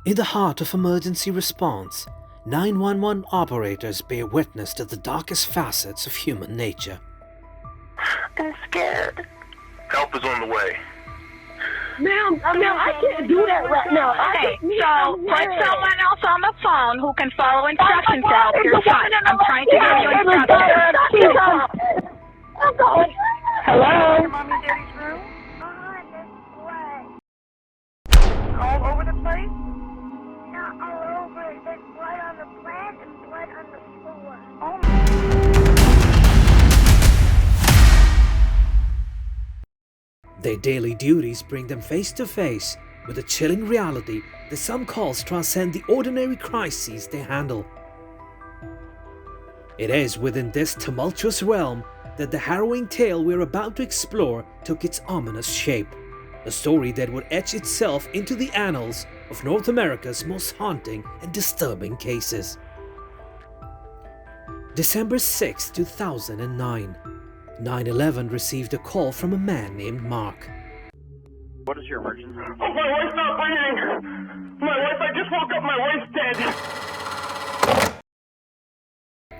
In the heart of emergency response, 911 operators bear witness to the darkest facets of human nature. I'm scared. Help is on the way. Ma'am, I can't do that right now. Okay, so put someone else on the phone who can follow instructions to help your son. I'm trying to give you instructions. I'm going. Hello? Your mommy and daddy's room? Blood. All over the place? Not all over. There's blood on the plant and blood on the floor. Oh my. Their daily duties bring them face to face with the chilling reality that some calls transcend the ordinary crises they handle. It is within this tumultuous realm that the harrowing tale we're about to explore took its ominous shape, a story that would etch itself into the annals of North America's most haunting and disturbing cases. December 6, 2009. 911 received a call from a man named Mark. What is your emergency? Oh, my wife's not breathing! My wife, I just woke up, my wife's dead!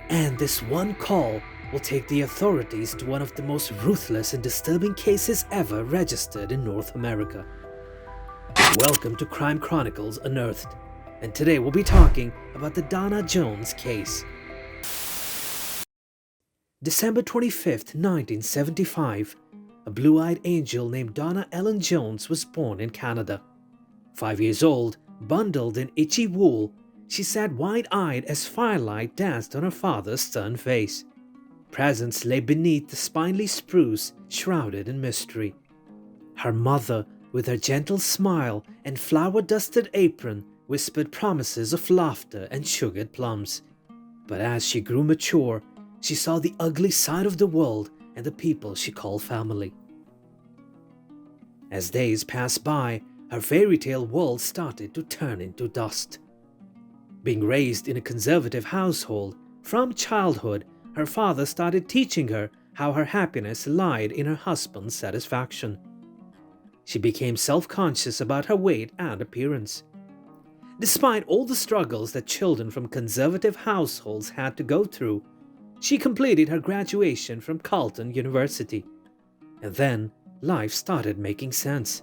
And this one call will take the authorities to one of the most ruthless and disturbing cases ever registered in North America. Welcome to Crime Chronicles Unearthed, and today we'll be talking about the Donna Jones case. December 25th, 1975, a blue-eyed angel named Donna Ellen Jones was born in Canada. 5 years old, bundled in itchy wool, she sat wide-eyed as firelight danced on her father's stern face. Presents lay beneath the spindly spruce, shrouded in mystery. Her mother, with her gentle smile and flour-dusted apron, whispered promises of laughter and sugared plums. But as she grew mature, she saw the ugly side of the world and the people she called family. As days passed by, her fairy tale world started to turn into dust. Being raised in a conservative household, from childhood, her father started teaching her how her happiness lied in her husband's satisfaction. She became self-conscious about her weight and appearance. Despite all the struggles that children from conservative households had to go through, she completed her graduation from Carleton University. And then, life started making sense.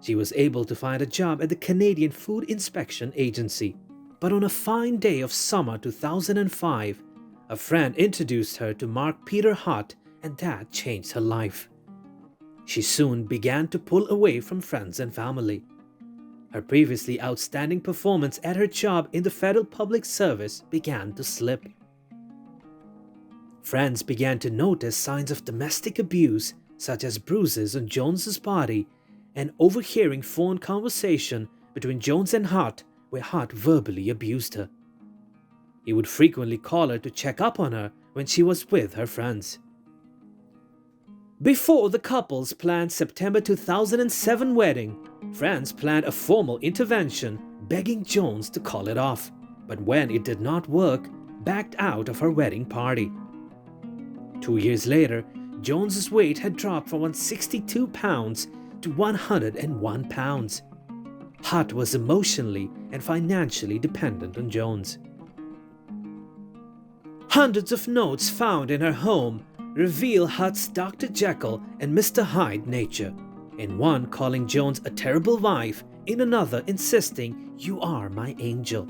She was able to find a job at the Canadian Food Inspection Agency. But on a fine day of summer 2005, a friend introduced her to Peter Hutt, and that changed her life. She soon began to pull away from friends and family. Her previously outstanding performance at her job in the Federal Public Service began to slip. Friends began to notice signs of domestic abuse, such as bruises on Jones's body, and overhearing phone conversation between Jones and Hutt, where Hutt verbally abused her. He would frequently call her to check up on her when she was with her friends. Before the couple's planned September 2007 wedding, friends planned a formal intervention begging Jones to call it off, but when it did not work, backed out of her wedding party. 2 years later, Jones's weight had dropped from 162 pounds to 101 pounds. Hutt was emotionally and financially dependent on Jones. Hundreds of notes found in her home reveal Hutt's Dr. Jekyll and Mr. Hyde nature, in one calling Jones a terrible wife, in another insisting, "You are my angel."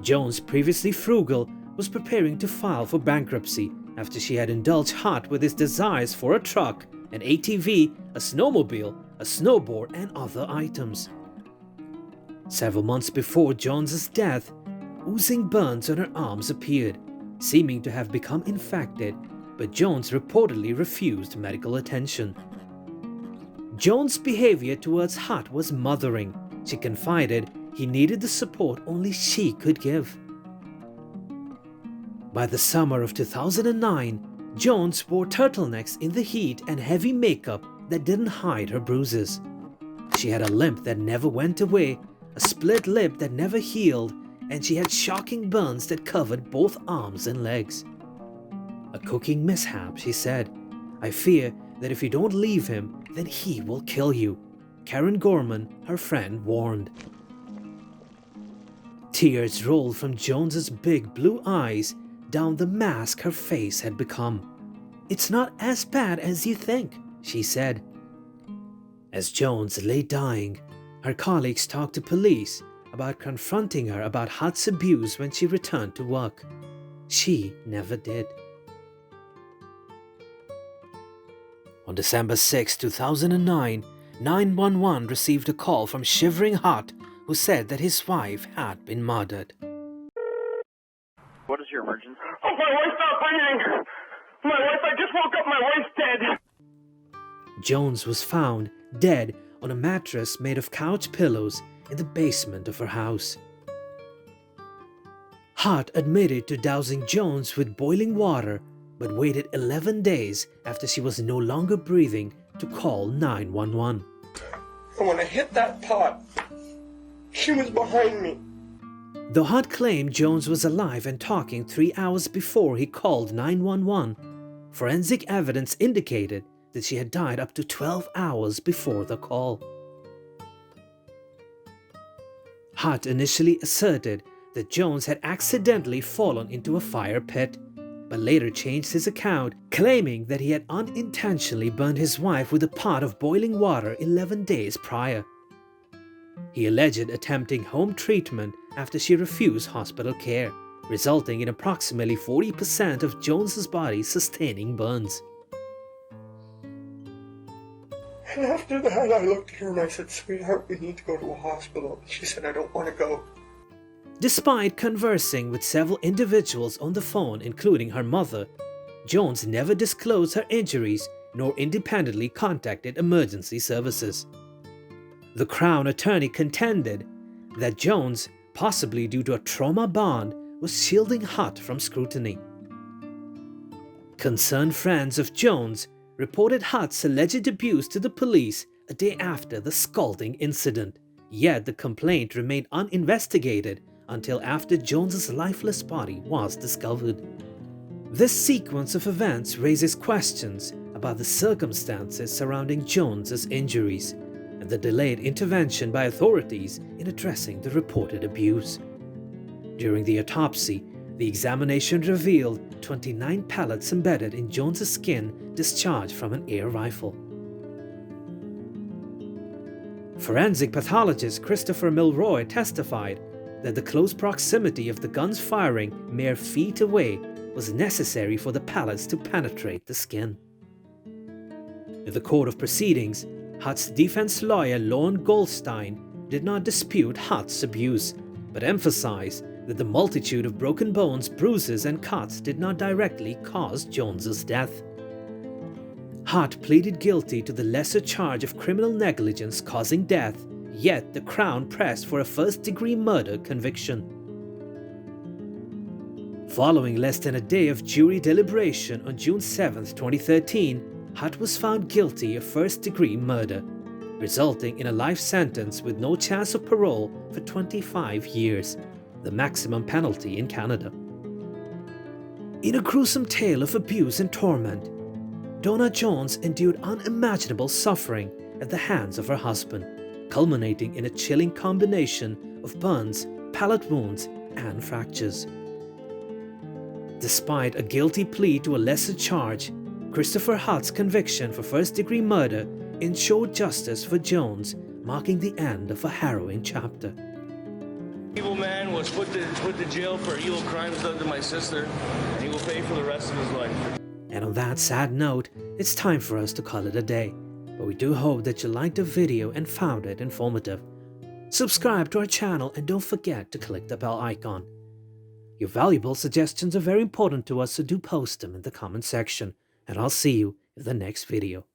Jones, previously frugal, was preparing to file for bankruptcy after she had indulged Hutt with his desires for a truck, an ATV, a snowmobile, a snowboard, and other items. Several months before Jones's death, oozing burns on her arms appeared, seeming to have become infected, but Jones reportedly refused medical attention. Jones' behavior towards Hutt was mothering. She confided he needed the support only she could give. By the summer of 2009, Jones wore turtlenecks in the heat and heavy makeup that didn't hide her bruises. She had a limp that never went away, a split lip that never healed, and she had shocking burns that covered both arms and legs. A cooking mishap, she said. "I fear that if you don't leave him, then he will kill you." Karen Gorman, her friend, warned. Tears rolled from Jones's big blue eyes down the mask her face had become. "It's not as bad as you think," she said. As Jones lay dying, her colleagues talked to police about confronting her about Hutt's abuse when she returned to work. She never did. On December 6, 2009, 911 received a call from shivering Hutt, who said that his wife had been murdered. What is your emergency? Oh, my wife's not breathing. My wife, I just woke up. My wife's dead. Jones was found dead on a mattress made of couch pillows in the basement of her house. Hutt admitted to dousing Jones with boiling water, but waited 11 days after she was no longer breathing to call 911. And when I hit that pot, she was behind me. Though Hutt claimed Jones was alive and talking 3 hours before he called 911, forensic evidence indicated that she had died up to 12 hours before the call. Hutt initially asserted that Jones had accidentally fallen into a fire pit, but later changed his account, claiming that he had unintentionally burned his wife with a pot of boiling water 11 days prior. He alleged attempting home treatment after she refused hospital care, resulting in approximately 40% of Jones's body sustaining burns. And after that, I looked at her and I said, "Sweetheart, we need to go to a hospital." She said, "I don't want to go." Despite conversing with several individuals on the phone, including her mother, Jones never disclosed her injuries nor independently contacted emergency services. The Crown attorney contended that Jones, possibly due to a trauma bond, was shielding Hutt from scrutiny. Concerned friends of Jones reported Hutt's alleged abuse to the police a day after the scalding incident, yet the complaint remained uninvestigated until after Jones's lifeless body was discovered. This sequence of events raises questions about the circumstances surrounding Jones's injuries and the delayed intervention by authorities in addressing the reported abuse. During the autopsy, the examination revealed 29 pellets embedded in Jones's skin discharged from an air rifle. Forensic pathologist Christopher Milroy testified that the close proximity of the gun's firing mere feet away was necessary for the pellets to penetrate the skin. In the court of proceedings, Hutt's defense lawyer Lorne Goldstein did not dispute Hutt's abuse, but emphasized that the multitude of broken bones, bruises, and cuts did not directly cause Jones's death. Hutt pleaded guilty to the lesser charge of criminal negligence causing death, yet the Crown pressed for a first-degree murder conviction. Following less than a day of jury deliberation on June 7, 2013, Hutt was found guilty of first-degree murder, resulting in a life sentence with no chance of parole for 25 years, the maximum penalty in Canada. In a gruesome tale of abuse and torment, Donna Jones endured unimaginable suffering at the hands of her husband, culminating in a chilling combination of burns, pellet wounds, and fractures. Despite a guilty plea to a lesser charge, Christopher Hutt's conviction for first-degree murder ensured justice for Jones, marking the end of a harrowing chapter. Evil man was put to jail for evil crimes done to my sister, and he will pay for the rest of his life. And on that sad note, it's time for us to call it a day. But we do hope that you liked the video and found it informative. Subscribe to our channel and don't forget to click the bell icon. Your valuable suggestions are very important to us, so do post them in the comment section. And I'll see you in the next video.